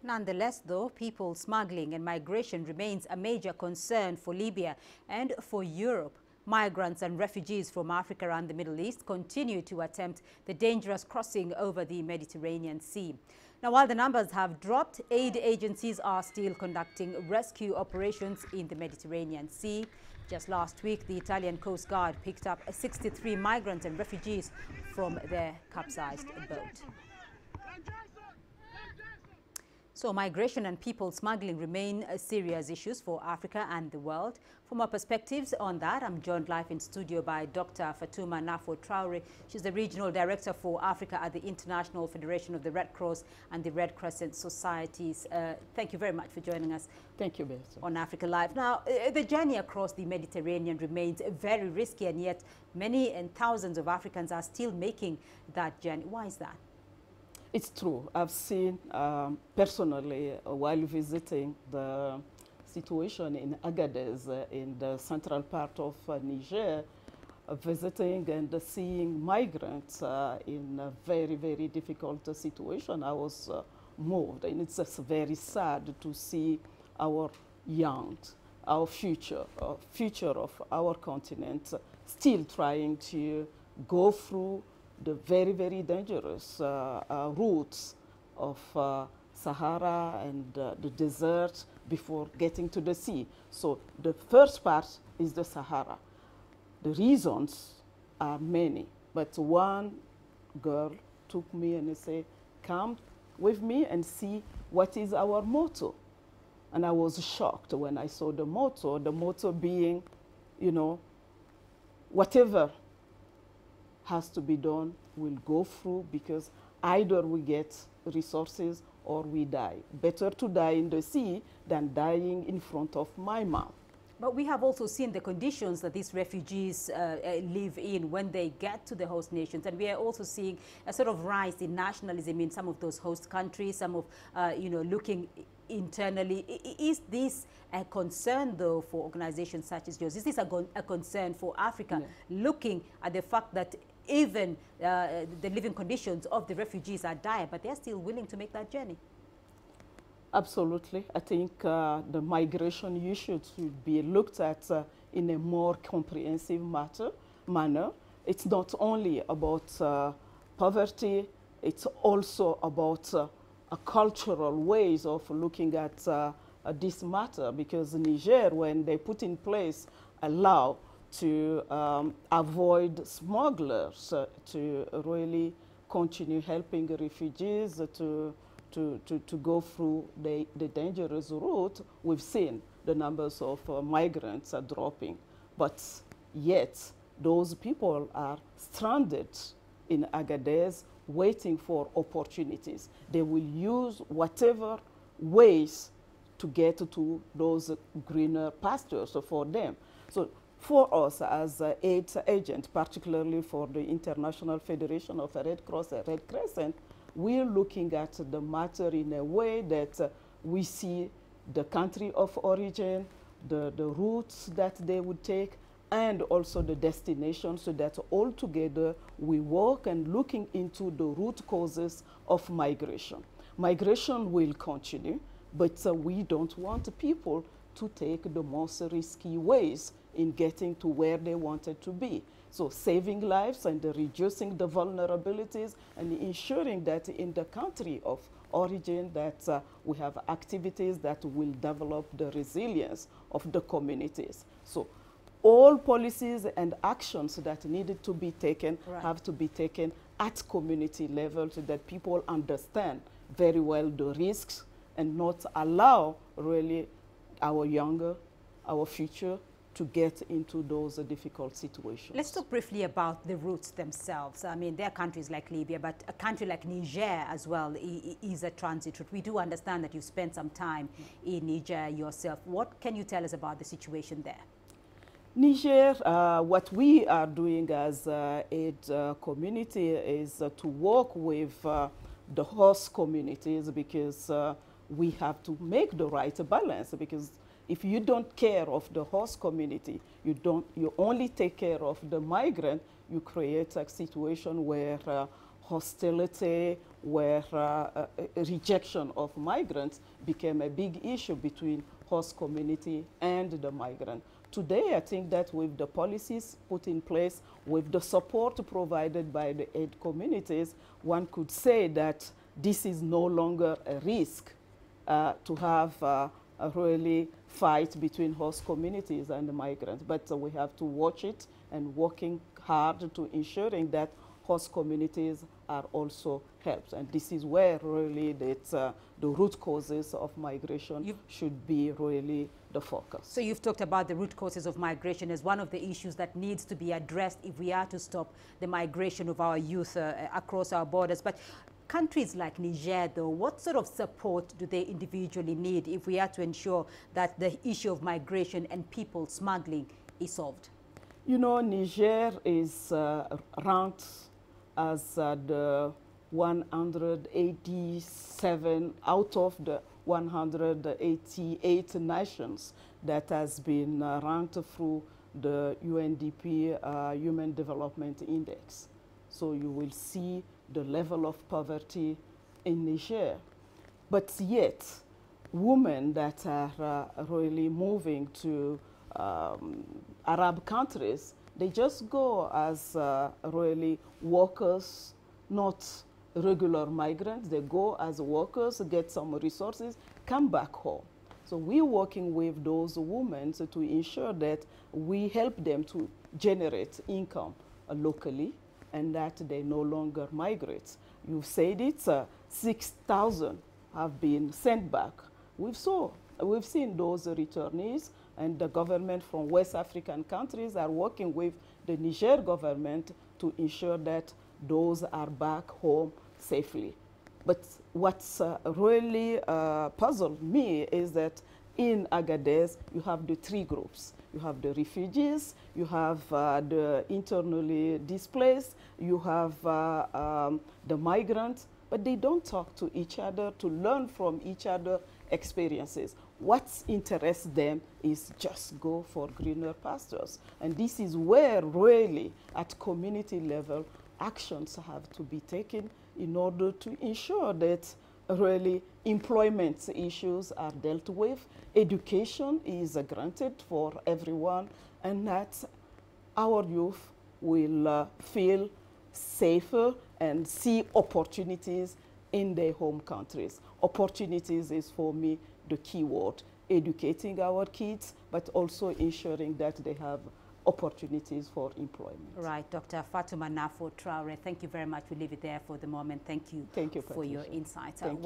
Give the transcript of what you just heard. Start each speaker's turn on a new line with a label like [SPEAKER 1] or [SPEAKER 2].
[SPEAKER 1] Nonetheless, though, people smuggling and migration remains a major concern for Libya and for Europe. Migrants and refugees from Africa and the Middle East continue to attempt the dangerous crossing over the Mediterranean Sea. Now, while the numbers have dropped, aid agencies are still conducting rescue operations in the Mediterranean Sea. Just last week, the Italian Coastguard picked up 63 migrants and refugees from their capsized boat. So migration and people smuggling remain serious issues for Africa and the world. For more perspectives on that, I'm joined live in studio by Dr. Fatouma Nafo Traore. She's the Regional Director for Africa at the International Federation of the Red Cross and the Red Crescent Societies. Thank you very much for joining us.
[SPEAKER 2] Thank you, Beth.
[SPEAKER 1] On Africa Live. Now, the journey across the Mediterranean remains very risky, and yet many and thousands of Africans are still making that journey. Why is that?
[SPEAKER 2] It's true. I've seen personally, while visiting the situation in Agadez, in the central part of Niger, visiting and seeing migrants in a very, very difficult situation. I was moved, and it's just very sad to see our young, our future of our continent still trying to go through the very, very dangerous routes of Sahara and the desert before getting to the sea. So the first part is the Sahara. The reasons are many, but one girl took me and said, "Come with me and see what is our motto." And I was shocked when I saw the motto being, you know, whatever has to be done, we'll go through, because either we get resources or we die. Better to die in the sea than dying in front of my mom.
[SPEAKER 1] But we have also seen the conditions that these refugees live in when they get to the host nations. And we are also seeing a sort of rise in nationalism in some of those host countries, some of, looking internally. Is this a concern, though, for organizations such as yours? Is this a concern for Africa, looking at the fact that even the living conditions of the refugees are dire, but they're still willing to make that journey?
[SPEAKER 2] Absolutely. I think the migration issue should be looked at in a more comprehensive manner. It's not only about poverty, it's also about cultural ways of looking at this matter, because Niger, when they put in place a law to avoid smugglers, to really continue helping refugees to go through the dangerous route, we've seen the numbers of migrants are dropping. But yet, those people are stranded in Agadez, waiting for opportunities. They will use whatever ways to get to those greener pastures for them. So for us as aid agent, particularly for the International Federation of Red Cross and Red Crescent, we're looking at the matter in a way that we see the country of origin, the routes that they would take, and also the destination, so that all together we work and looking into the root causes of migration. Migration will continue, but we don't want people to take the most risky ways in getting to where they wanted to be. So saving lives and reducing the vulnerabilities and ensuring that in the country of origin that we have activities that will develop the resilience of the communities. So all policies and actions that needed to be taken have to be taken at community level, so that people understand very well the risks and not allow really our future to get into those difficult situations.
[SPEAKER 1] Let's talk briefly about the routes themselves. I mean, there are countries like Libya, but a country like Niger as well is a transit route. We do understand that you've spent some time in Niger yourself. What can you tell us about the situation there?
[SPEAKER 2] Niger, what we are doing as aid community is to work with the host communities, because we have to make the right balance, because if you don't care of the host community, you only take care of the migrant, you create a situation where hostility, where rejection of migrants became a big issue between host community and the migrant. Today, I think that with the policies put in place, with the support provided by the aid communities, one could say that this is no longer a risk to have a really fight between host communities and the migrants. But we have to watch it and working hard to ensuring that host communities are also helped. And this is where really the root causes of migration should be really the focus.
[SPEAKER 1] So you've talked about the root causes of migration as one of the issues that needs to be addressed if we are to stop the migration of our youth across our borders. But countries like Niger, though, what sort of support do they individually need if we are to ensure that the issue of migration and people smuggling is solved?
[SPEAKER 2] You know, Niger is ranked as the 187 out of the 188 nations that has been ranked through the UNDP Human Development Index. So you will see the level of poverty in Niger. But yet, women that are really moving to Arab countries, they just go as really workers, not regular migrants. They go as workers, get some resources, come back home. So we're working with those women to ensure that we help them to generate income locally and that they no longer migrate. You've said it, 6,000 have been sent back. We've seen those returnees, and the government from West African countries are working with the Niger government to ensure that those are back home safely. But what's really puzzled me is that in Agadez, you have the three groups. You have the refugees, you have the internally displaced, you have the migrants, but they don't talk to each other to learn from each other's experiences. What interests them is just go for greener pastures. And this is where really at community level actions have to be taken in order to ensure that really employment issues are dealt with, education is granted for everyone, and that our youth will feel safer and see opportunities in their home countries. Opportunities is for me the key word. Educating our kids, but also ensuring that they have opportunities for employment.
[SPEAKER 1] Right, Dr. Fatouma Nafo Traore, thank you very much. We'll leave it there for the moment. Thank you,
[SPEAKER 2] for
[SPEAKER 1] your insights.
[SPEAKER 2] Thank you.